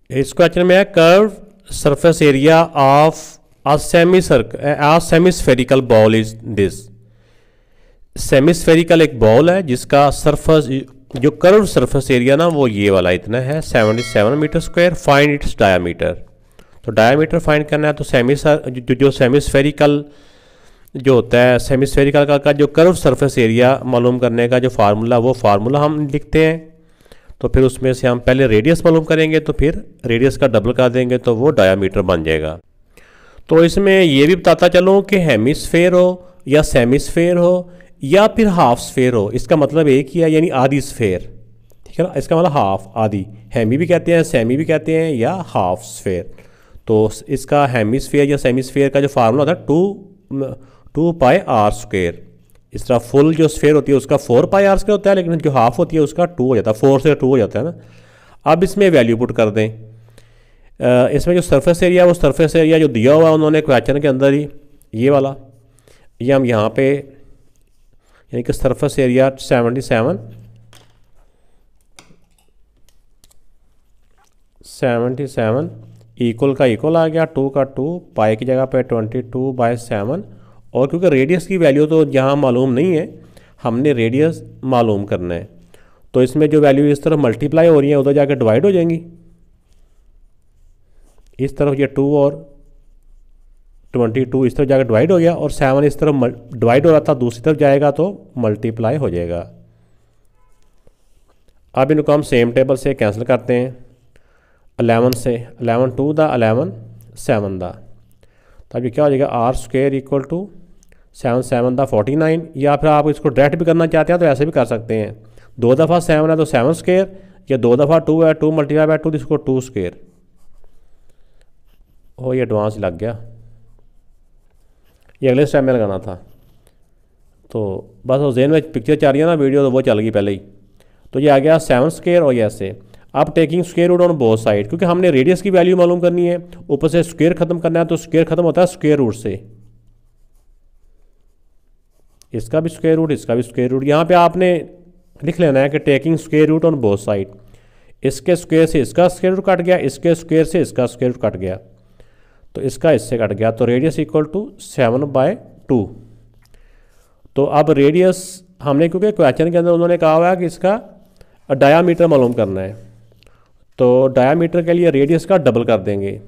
इस क्वेश्चन में है curve surface area of a semispherical ball is this. Semispherical एक बॉल है जिसका सरफेस जो कर्व सरफेस एरिया ना वो ये वाला इतना है 77 metre square. Find its diameter. तो डायामीटर फाइंड करना है तो सेमीस्फेरिकल जो होता है सेमीस्फेरिकल का जो कर्व सरफेस एरिया मालूम करने का जो फार्मूला वो फार्मूला हम लिखते हैं। तो फिर उसमें से हम पहले रेडियस मालूम करेंगे तो फिर रेडियस का डबल कर देंगे तो वो डायामीटर बन जाएगा। तो इसमें ये भी बताता चलूँ कि हेमिस्फेयर हो या सेमीस्फेयर हो या फिर हाफ स्फेयर हो, इसका मतलब एक ही है, यानी आधी स्फेयर। ठीक है ना, इसका मतलब हाफ आधी, हेमी भी कहते हैं, सेमी भी कहते हैं या हाफ स्फेयर। तो इसका हेमिस्फेयर या सेमीस्फेयर का जो फार्मूला होता है 2 पाई आर स्क्वेयर। इस तरह फुल जो स्फेयर होती है उसका 4 पाई आर स्क्वेयर होता है, लेकिन जो हाफ होती है उसका 2 हो जाता है, 4 से 2 हो जाता है ना। अब इसमें वैल्यू पुट कर दें। इसमें जो सरफेस एरिया वो सरफेस एरिया जो दिया हुआ है उन्होंने क्वेश्चन के अंदर ही ये वाला, ये हम यहाँ पे यानी कि सरफेस एरिया 77 इक्वल का इक्वल आ गया, 2 का 2, पाई की जगह पे 22/7। और क्योंकि रेडियस की वैल्यू तो यहाँ मालूम नहीं है, हमने रेडियस मालूम करना है, तो इसमें जो वैल्यू इस तरफ मल्टीप्लाई हो रही है उधर जाकर डिवाइड हो जाएंगी। इस तरफ ये 2 और 22 इस तरफ जाकर डिवाइड हो गया, और 7 इस तरफ डिवाइड हो रहा था दूसरी तरफ जाएगा तो मल्टीप्लाई हो जाएगा। अब इनको हम सेम टेबल से कैंसिल करते हैं। 11 से 11 2 दा 11 7 दा, तो अब ये क्या हो जाएगा आर स्क्वेयर इक्वल टू 7 7 दा 49। या फिर आप इसको डायरेक्ट भी करना चाहते हैं तो ऐसे भी कर सकते हैं। 2 दफ़ा 7 है तो 7 स्क्वेयर, या 2 दफ़ा 2 है 2 मल्टीप्लाई बाय 2 इसको 2 स्क्वेयर। हो ये एडवांस लग गया, ये अगले स्टेप में लगाना था। तो बस वो जेन में पिक्चर चल रही है ना वीडियो, तो वो चल गई पहले ही। तो ये आ गया 7 स्क्वेयर और ये ऐसे। अब taking square root on both side, क्योंकि हमने रेडियस की वैल्यू मालूम करनी है, ऊपर से स्क्वेयर खत्म करना है, तो स्क्वेयर खत्म होता है स्क्वेयर रूट से। इसका भी स्क्वेयर रूट, इसका भी स्क्वेयर रूट। यहाँ पे आपने लिख लेना है कि taking square root on both side. इसके स्क्वेयर से इसका स्क्वेयर रूट कट गया, इसके स्क्वेयर से इसका स्क्वेयर रूट कट गया, तो इसका इससे कट गया, तो रेडियस इक्वल टू 7/2। तो अब रेडियस हमने, क्योंकि क्वेश्चन के अंदर उन्होंने कहा हुआ है कि इसका डायामीटर मालूम करना है, तो डायामीटर के लिए रेडियस का डबल कर देंगे।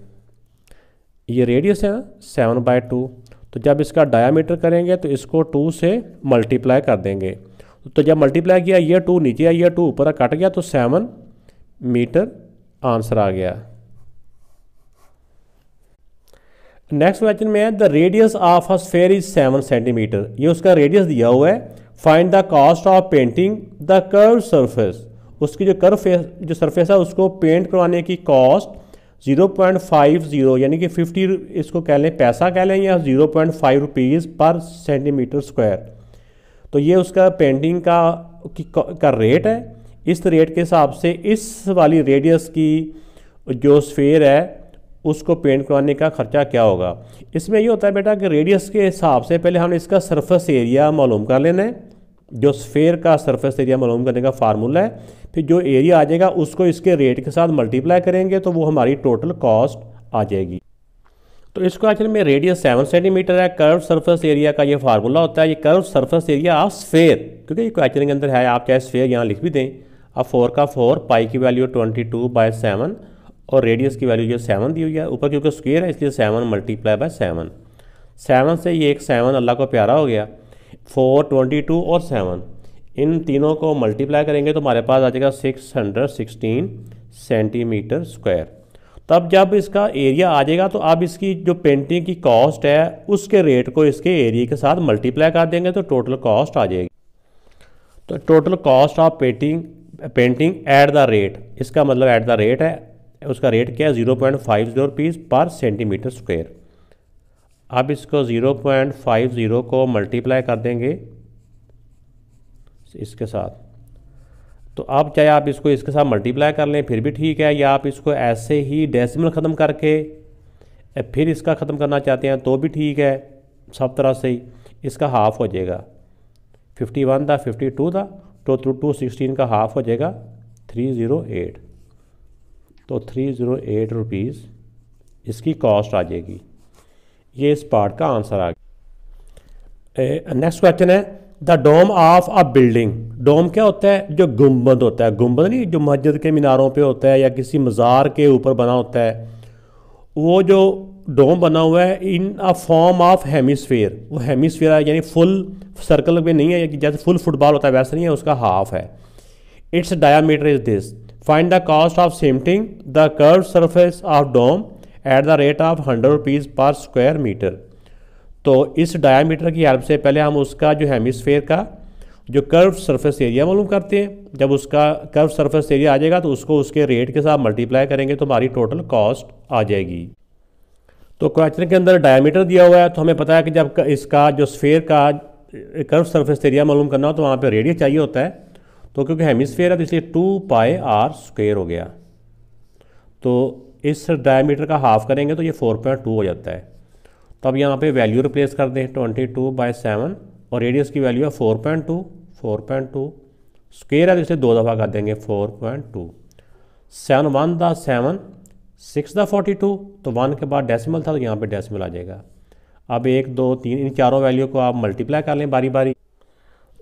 ये रेडियस है ना 7/2, तो जब इसका डायामीटर करेंगे तो इसको 2 से मल्टीप्लाई कर देंगे। तो जब मल्टीप्लाई किया ये 2 नीचे आया, ये 2 ऊपर कट गया, तो 7 मीटर आंसर आ गया। नेक्स्ट क्वेश्चन में है the radius of a sphere is 7 centimetre. ये उसका रेडियस दिया हुआ है। Find the cost of painting the curve surface. उसकी जो जो सरफेस है उसको पेंट करवाने की कॉस्ट 0.50 यानी कि 50 इसको कह लें, पैसा कह लें, या 0.5 रुपीज़ पर सेंटीमीटर स्क्वायर। तो ये उसका पेंटिंग का रेट है। इस रेट के हिसाब से इस वाली रेडियस की जो स्फेयर है उसको पेंट करवाने का खर्चा क्या होगा। इसमें ये होता है बेटा कि रेडियस के हिसाब से पहले हमने इसका सरफेस एरिया मालूम कर लेना है, जो स्फेयर का सरफेस एरिया मालूम करने का फार्मूला है। फिर जो एरिया आ जाएगा उसको इसके रेट के साथ मल्टीप्लाई करेंगे तो वो हमारी टोटल कॉस्ट आ जाएगी। तो इस क्वेश्चन में रेडियस 7 सेंटीमीटर है। कर्व सरफेस एरिया का ये फार्मूला होता है, ये curve surface area of sphere, क्योंकि ये क्वेश्चन के अंदर है, आप चाहे स्फेयर यहाँ लिख भी दें। अब 4 का 4, पाई की वैल्यू 22/7 और रेडियस की वैल्यू जो 7 दी हुई है, ऊपर क्योंकि स्क्वायर है इसलिए 7 मल्टीप्लाई बाय 7। 7 से ये एक 7 अल्लाह को प्यारा हो गया। 4, 22 और 7 इन तीनों को मल्टीप्लाई करेंगे तो हमारे पास आ जाएगा 616 सेंटीमीटर स्क्वायर। तब जब इसका एरिया आ जाएगा तो अब इसकी जो पेंटिंग की कॉस्ट है उसके रेट को इसके एरिया के साथ मल्टीप्लाई कर देंगे तो टोटल कॉस्ट आ जाएगी। तो total cost of painting eight the rate, इसका मतलब एट द रेट है, उसका रेट क्या है 0.50 रुपीज़ पर सेंटीमीटर स्क्वायर। अब इसको 0.50 को मल्टीप्लाई कर देंगे इसके साथ, तो अब चाहे आप इसको इसके साथ मल्टीप्लाई कर लें फिर भी ठीक है, या आप इसको ऐसे ही डेसिमल ख़त्म करके फिर इसका ख़त्म करना चाहते हैं तो भी ठीक है। सब तरह से ही इसका हाफ हो जाएगा 51 था 52 था, तो 216 का हाफ हो जाएगा 308। तो 308 रुपीज़ इसकी कॉस्ट आ जाएगी। ये इस पार्ट का आंसर आ गया। नेक्स्ट क्वेश्चन है the dome of a building. Dome क्या होता है? जो गुंबद होता है, गुंबद नहीं जो मस्जिद के मीनारों पे होता है या किसी मज़ार के ऊपर बना होता है, वो जो डोम बना हुआ है इन अ फॉर्म ऑफ हेमिस्फीयर। वो हेमिस्फीयर है, यानी फुल सर्कल में नहीं है, जैसे फुल फुटबॉल होता है वैसे नहीं है, उसका हाफ है। Its diameter is this. Find the cost of cementing the curve surface of dome at the rate of 100 rupees per square metre. तो इस डायमीटर की हेल्प से पहले हम उसका जो हेमिस्फीयर का जो कर्व सरफेस एरिया मालूम करते हैं। जब उसका कर्व सरफेस एरिया आ जाएगा तो उसको उसके रेट के साथ मल्टीप्लाई करेंगे तो हमारी टोटल कॉस्ट आ जाएगी। तो क्वेश्चन के अंदर डायमीटर दिया हुआ है, तो हमें पता है कि जब इसका जो स्फेयर का कर्व सरफेस एरिया मालूम करना हो तो वहाँ पे रेडियस चाहिए होता है। तो क्योंकि हेमिस्फीयर है तो इसलिए 2πr² हो गया। तो इस डायमीटर का हाफ करेंगे तो ये 4.2 हो जाता है। तो अब यहाँ पे वैल्यू रिप्लेस कर दें 22/7 और रेडियस की वैल्यू है 4.2 स्क्वायर है तो इसे 2 दफ़ा कर देंगे 4.2। 7 1 दा 7 6 दा 42, तो 1 के बाद डेसिमल था तो यहाँ पे डेसिमल आ जाएगा। अब 1 2 3 इन चारों वैल्यू को आप मल्टीप्लाई कर लें बारी बारी।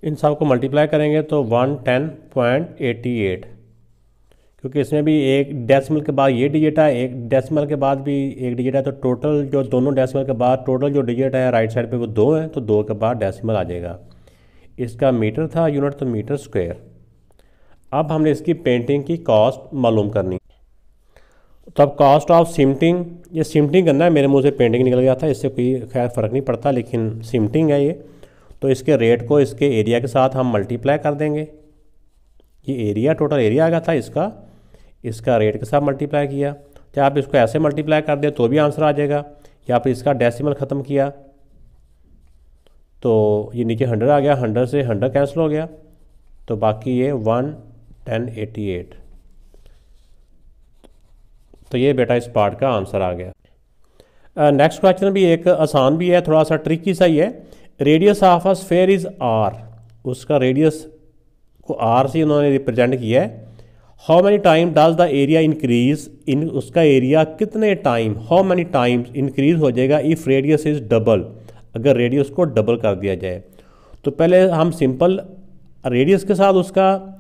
इन सब को मल्टीप्लाई करेंगे तो 110.88, क्योंकि इसमें भी एक डेसिमल के बाद ये डिजिट है, एक डेसिमल के बाद भी एक डिजिट है, तो टोटल जो दोनों डेसिमल के बाद टोटल जो डिजिट है राइट साइड पे वो 2 है, तो 2 के बाद डेसिमल आ जाएगा। इसका मीटर था यूनिट, तो मीटर स्क्वायर। अब हमने इसकी पेंटिंग की कॉस्ट मालूम करनी। तो अब कॉस्ट ऑफ सिमटिंग, ये सिमटिंग करना है, मेरे मुंह से पेंटिंग निकल गया था, इससे कोई खैर फ़र्क नहीं पड़ता, लेकिन सिमटिंग है ये। तो इसके रेट को इसके एरिया के साथ हम मल्टीप्लाई कर देंगे। ये एरिया टोटल एरिया आ गया था इसका रेट के साथ मल्टीप्लाई किया। चाहे आप इसको ऐसे मल्टीप्लाई कर दें तो भी आंसर आ जाएगा, या फिर इसका डेसिमल ख़त्म किया तो ये नीचे 100 आ गया, 100 से 100 कैंसिल हो गया, तो बाकी ये 110.88। तो ये बेटा इस पार्ट का आंसर आ गया। नेक्स्ट क्वेश्चन भी एक आसान भी है, थोड़ा सा ट्रिकी सा ही है। Radius of a sphere is r। उसका रेडियस को r से उन्होंने रिप्रेजेंट किया है। How many time does the area increase in, उसका एरिया कितने time, how many times increase हो जाएगा इफ़ रेडियस इज़ डबल, अगर रेडियस को डबल कर दिया जाए। तो पहले हम सिंपल रेडियस के साथ उसका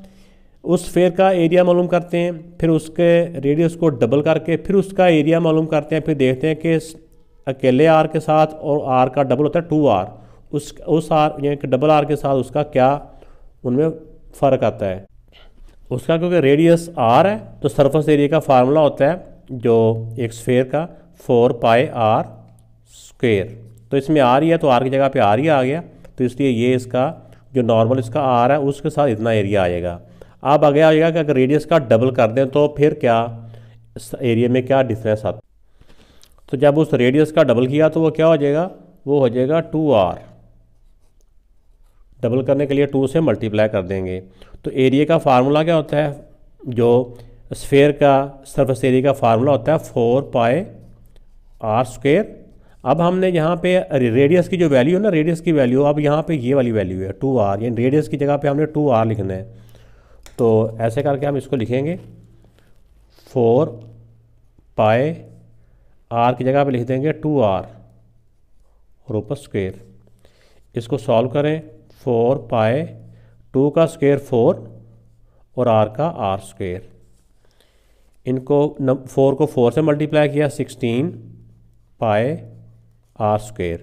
उस स्फीयर का एरिया मालूम करते हैं, फिर उसके रेडियस को डबल करके फिर उसका एरिया मालूम करते हैं, फिर देखते हैं कि अकेले आर के साथ और आर का डबल होता है 2r, उस आर यानी कि डबल आर के साथ उसका क्या उनमें फ़र्क आता है। उसका क्योंकि रेडियस आर है तो सरफेस एरिया का फार्मूला होता है जो एक स्फीयर का 4πr²। तो इसमें आर ही है तो आर की जगह पे आर ही आ गया, तो इसलिए ये इसका जो नॉर्मल इसका आर है उसके साथ इतना एरिया आएगा। अब आगे आएगा कि अगर रेडियस का डबल कर दें तो फिर क्या एरिया में क्या डिफरेंस आता। तो जब उस रेडियस का डबल किया तो वो क्या हो जाएगा, वो हो जाएगा 2r। डबल करने के लिए 2 से मल्टीप्लाई कर देंगे। तो एरिया का फार्मूला क्या होता है, जो स्फीयर का सरफेस एरिया का फार्मूला होता है 4πr²। अब हमने यहाँ पे रेडियस की जो वैल्यू है ना, रेडियस की वैल्यू अब यहाँ पे ये वाली वैल्यू है 2r, यानी रेडियस की जगह पे हमने 2r लिखना है। तो ऐसे करके हम इसको लिखेंगे 4πr की जगह पे लिख देंगे 2r और ऊपर स्क्वायर। इसको सॉल्व करें, 4π2 का स्क्वायर 4 और r का r²। इनको 4 को 4 से मल्टीप्लाई किया 16πr²।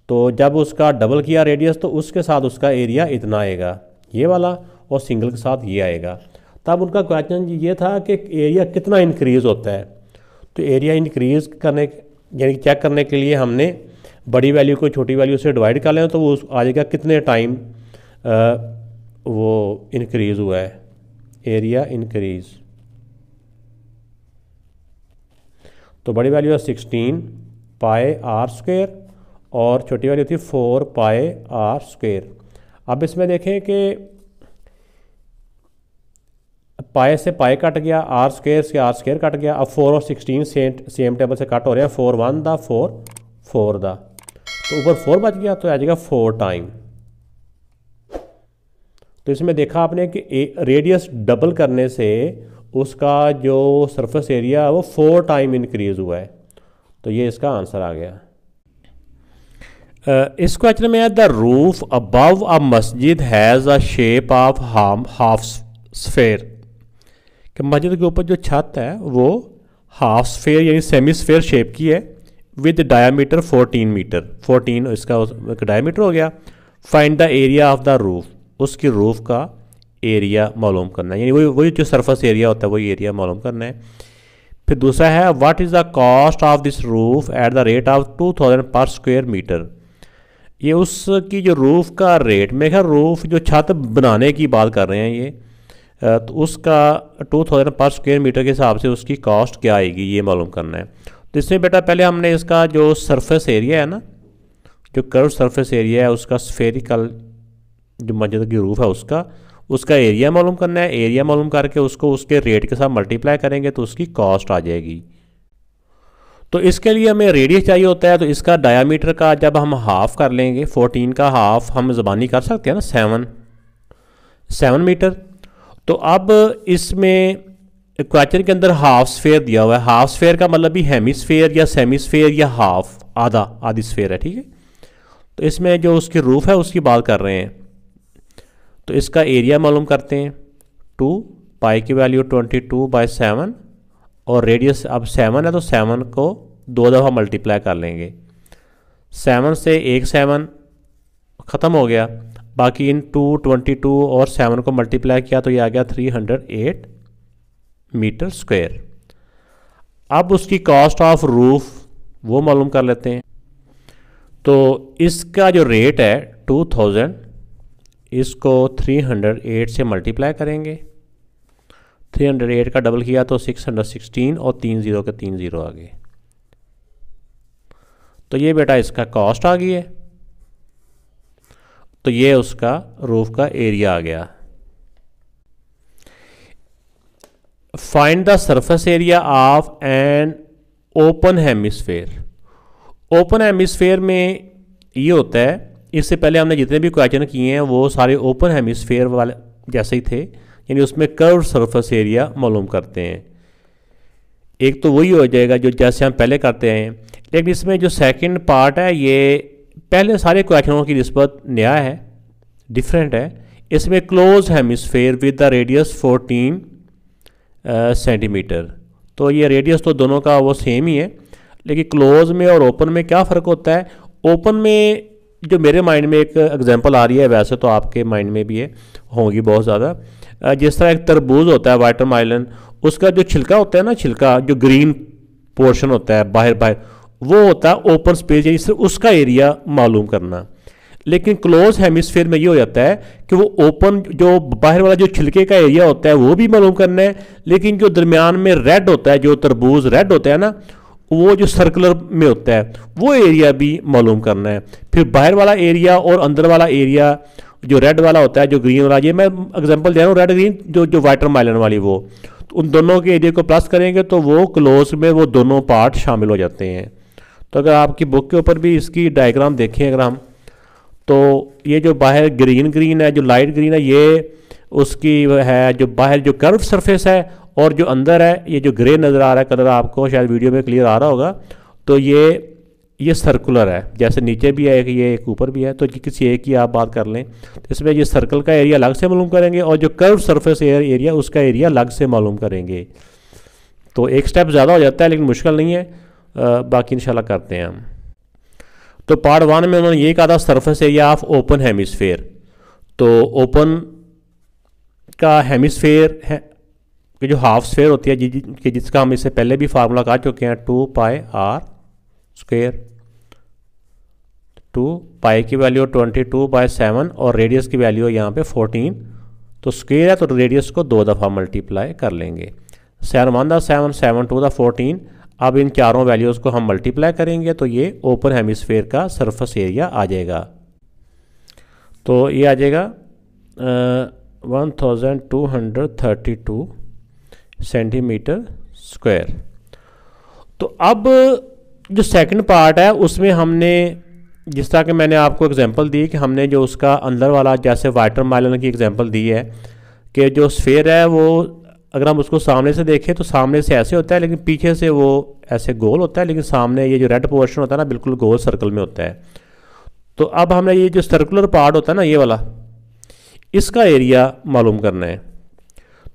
तो जब उसका डबल किया रेडियस तो उसके साथ उसका एरिया इतना आएगा ये वाला, और सिंगल के साथ ये आएगा। तब उनका क्वेश्चन ये था कि एरिया कितना इंक्रीज़ होता है। तो एरिया इंक्रीज़ करने यानी चेक करने के लिए हमने बड़ी वैल्यू को छोटी वैल्यू से डिवाइड कर लें तो वो आ जाएगा कितने टाइम वो इंक्रीज़ हुआ है, एरिया इंक्रीज़। तो बड़ी वैल्यू है 16πr² और छोटी वैल्यू थी 4πr²। अब इसमें देखें कि पाए से पाए कट गया, r² से r² कट गया। अब 4 और 16 सेम टेबल से कट हो रहे हैं, 4 1 दा 4 दा, तो ऊपर 4 बच गया तो आ जाएगा 4 टाइम। तो इसमें देखा आपने कि रेडियस डबल करने से उसका जो सरफेस एरिया है वो 4 टाइम इंक्रीज़ हुआ है। तो ये इसका आंसर आ गया। इस क्वेश्चन में है द रूफ अबव अ मस्जिद has a shape of half sphere, कि मस्जिद के ऊपर जो छत है वो हाफ स्फेयर यानी सेमी स्फेयर शेप की है विद डायामीटर 14 मीटर। 14 इसका डायामीटर हो गया। Find the area of the roof, उसकी रूफ का एरिया मालूम करना है, यानी वही जो सरफेस एरिया होता है वही एरिया मालूम करना है। फिर दूसरा है what is the cost of this roof eight the rate of 2000 पर स्क्वायर मीटर। ये उसकी जो रूफ का रेट, मेरे ख्याल रूफ जो छत बनाने की बात कर रहे हैं ये, तो उसका 2000 पर स्क्वायर मीटर के हिसाब से उसकी कॉस्ट क्या आएगी ये मालूम करना है। तो इसमें बेटा पहले हमने इसका जो सरफेस एरिया है ना, जो कर्व सरफेस एरिया है उसका स्फेरिकल जो मस्जिद की रूफ है उसका एरिया मालूम करना है। एरिया मालूम करके उसको उसके रेट के साथ मल्टीप्लाई करेंगे तो उसकी कॉस्ट आ जाएगी। तो इसके लिए हमें रेडियस चाहिए होता है, तो इसका डायामीटर का जब हम हाफ कर लेंगे, 14 का हाफ हम ज़बानी कर सकते हैं ना 7 मीटर। तो अब इसमें क्वेश्चन के अंदर हाफ स्फेयर दिया हुआ है। हाफ स्फेयर का मतलब भी हेमिस्फेयर या सेमीस्फेयर या हाफ आधी स्फेयर है, ठीक है। तो इसमें जो उसकी रूफ है उसकी बात कर रहे हैं, तो इसका एरिया मालूम करते हैं। 2 पाई की वैल्यू 22/7 और रेडियस अब 7 है तो 7 को 2 दफ़ा मल्टीप्लाई कर लेंगे। 7 से 1 7 ख़त्म हो गया, बाकी इन 2 22 और 7 को मल्टीप्लाई किया तो ये आ गया 308 मीटर स्क्वायर। अब उसकी कॉस्ट ऑफ रूफ वो मालूम कर लेते हैं। तो इसका जो रेट है 2000, इसको 308 से मल्टीप्लाई करेंगे। 308 का डबल किया तो 616 और 3 0 के 3 0 आ गए। तो ये बेटा इसका कॉस्ट आ गई है। तो ये उसका रूफ का एरिया आ गया। Find the surface area of an open hemisphere. Open hemisphere में ये होता है, इससे पहले हमने जितने भी क्वेश्चन किए हैं वो सारे ओपन हेमिस्फेयर वाले जैसे ही थे, यानी उसमें कर्व सरफेस एरिया मालूम करते हैं। एक तो वही हो जाएगा जो जैसे हम पहले करते हैं, लेकिन इसमें जो सेकंड पार्ट है ये पहले सारे क्वेश्चनों की निस्बत नया है, डिफरेंट है। इसमें close hemisphere with the radius 14 centimetre. तो ये रेडियस तो दोनों का वो सेम ही है, लेकिन क्लोज में और ओपन में क्या फ़र्क होता है। ओपन में जो मेरे माइंड में एक एग्जांपल आ रही है, वैसे तो आपके माइंड में भी है होंगी बहुत ज़्यादा। जिस तरह एक तरबूज होता है वाटरमेलन, उसका जो छिलका होता है ना, छिलका जो ग्रीन पोर्शन होता है बाहर वो होता है ओपन स्पेस, यानी उसका एरिया मालूम करना। लेकिन क्लोज हेमिस्फेयर में ये हो जाता है कि वो ओपन जो बाहर वाला जो छिलके का एरिया होता है वो भी मालूम करना है, लेकिन जो दरमियान में रेड होता है, जो तरबूज रेड होता है ना, वो जो सर्कुलर में होता है वो एरिया भी मालूम करना है। फिर बाहर वाला एरिया और अंदर वाला एरिया जो रेड वाला होता है, जो ग्रीन वाला, ये मैं एग्जांपल दे रहा हूँ, रेड ग्रीन जो वाटरमेलन वाली वो, तो उन दोनों के एरिया को प्लस करेंगे तो वो क्लोज में वो दोनों पार्ट शामिल हो जाते हैं। तो अगर आपकी बुक के ऊपर भी इसकी डायग्राम देखें अगर हम, तो ये जो बाहर ग्रीन है, जो लाइट ग्रीन है, ये उसकी है जो बाहर जो कर्व सरफेस है, और जो अंदर है ये जो ग्रे नज़र आ रहा है कलर, आपको शायद वीडियो में क्लियर आ रहा होगा, तो ये सर्कुलर है, जैसे नीचे भी है ये एक ऊपर भी है। तो किसी एक की आप बात कर लें तो इसमें ये सर्कल का एरिया अलग से मालूम करेंगे और जो कर्व सरफेस एरिया उसका एरिया अलग से मालूम करेंगे। तो एक स्टेप ज़्यादा हो जाता है लेकिन मुश्किल नहीं है, बाकी इंशाल्लाह करते हैं हम। तो पार्ट 1 में उन्होंने ये कहा था surface area of open hemisphere. तो ओपन का हेमिस्फेयर है कि जो हाफ स्फेयर होती है कि जिसका हम इससे पहले भी फार्मूला कहा चुके हैं, 2 पाई r स्क्वायर। 2 पाई की वैल्यू 22/7 और रेडियस की वैल्यू यहाँ पे 14। तो स्क्वायर है तो रेडियस को 2 दफ़ा मल्टीप्लाई कर लेंगे। 7 1 7 7 2 14। अब इन चारों वैल्यूज़ को हम मल्टीप्लाई करेंगे तो ये ओपन हेमिस्फेयर का सरफेस एरिया आ जाएगा। तो ये आ जाएगा 1232 सेंटीमीटर स्क्वायर। तो अब जो सेकंड पार्ट है उसमें हमने जिस तरह के मैंने आपको एग्जांपल दी कि हमने जो उसका अंदर वाला जैसे वाटरमेलन की एग्जांपल दी है कि जो स्फेयर है वो अगर हम उसको सामने से देखें तो सामने से ऐसे होता है, लेकिन पीछे से वो ऐसे गोल होता है, लेकिन सामने ये जो रेड पोर्शन होता है ना बिल्कुल गोल सर्कल में होता है। तो अब हमें ये जो सर्कुलर पार्ट होता है ना ये वाला, इसका एरिया मालूम करना है।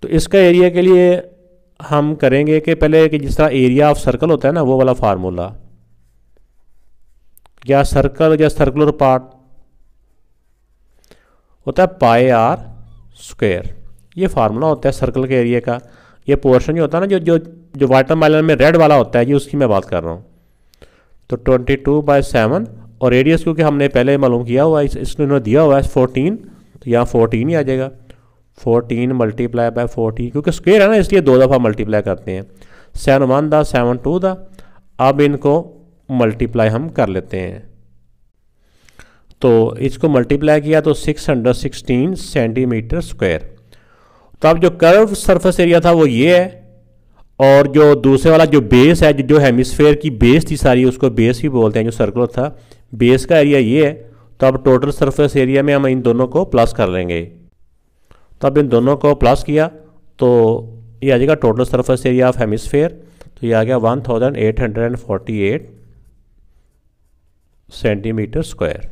तो इसका एरिया के लिए हम करेंगे कि पहले कि जिस तरह एरिया ऑफ सर्कल होता है ना वो वाला फार्मूला, या सर्कल या सर्कुलर पार्ट होता है पाई आर स्क्वायर, ये फार्मूला होता है सर्कल के एरिया का। ये पोर्शन जो होता है ना जो जो जो वाटरमेलन में रेड वाला होता है, ये उसकी मैं बात कर रहा हूँ। तो 22/7 और रेडियस क्योंकि हमने पहले मालूम किया हुआ है, इसने दिया हुआ है 14, तो यहाँ 14 ही आ जाएगा। 14 मल्टीप्लाई बाय 14, क्योंकि स्क्वायर है ना इसलिए 2 दफ़ा मल्टीप्लाई करते हैं। 7 1 दा 7 2 दा। अब इनको मल्टीप्लाई हम कर लेते हैं, तो इसको मल्टीप्लाई किया तो 616 सेंटीमीटर स्क्वायर। तो अब जो कर्व सरफेस एरिया था वो ये है, और जो दूसरे वाला जो बेस है, जो हेमिस्फेयर की बेस थी सारी, उसको बेस भी बोलते हैं, जो सर्कुलर था बेस का एरिया ये है। तो अब टोटल सरफेस एरिया में हम इन दोनों को प्लस कर लेंगे। तो अब इन दोनों को प्लस किया तो ये आ जाएगा total surface area of hemisphere. तो ये आ गया 1848 सेंटीमीटर स्क्वायर।